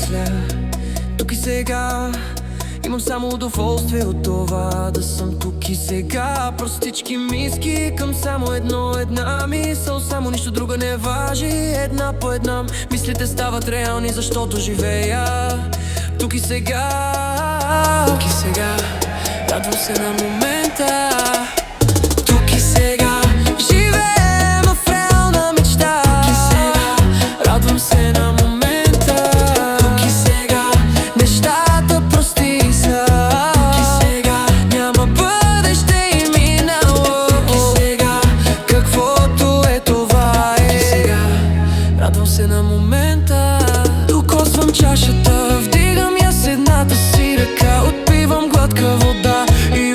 мисля тук и сега. Имам само удоволствие от това да съм тук и сега. Простички миски към само една мисъл. Само нищо друго не важи. Една по една мислите стават реални, защото живея тук и сега. Тук и сега, радвам се на момента. Тук и сега, живеем в реална мечта. Тук и сега, радвам се на момента. Тук и сега, нещата прости са. Тук и сега, няма бъдеще и минало. Тук и сега, каквото е това е. Тук и сега, радвам се на момента. Докосвам чашата, вдигам я с едната си ръка. Отпивам гладка вода и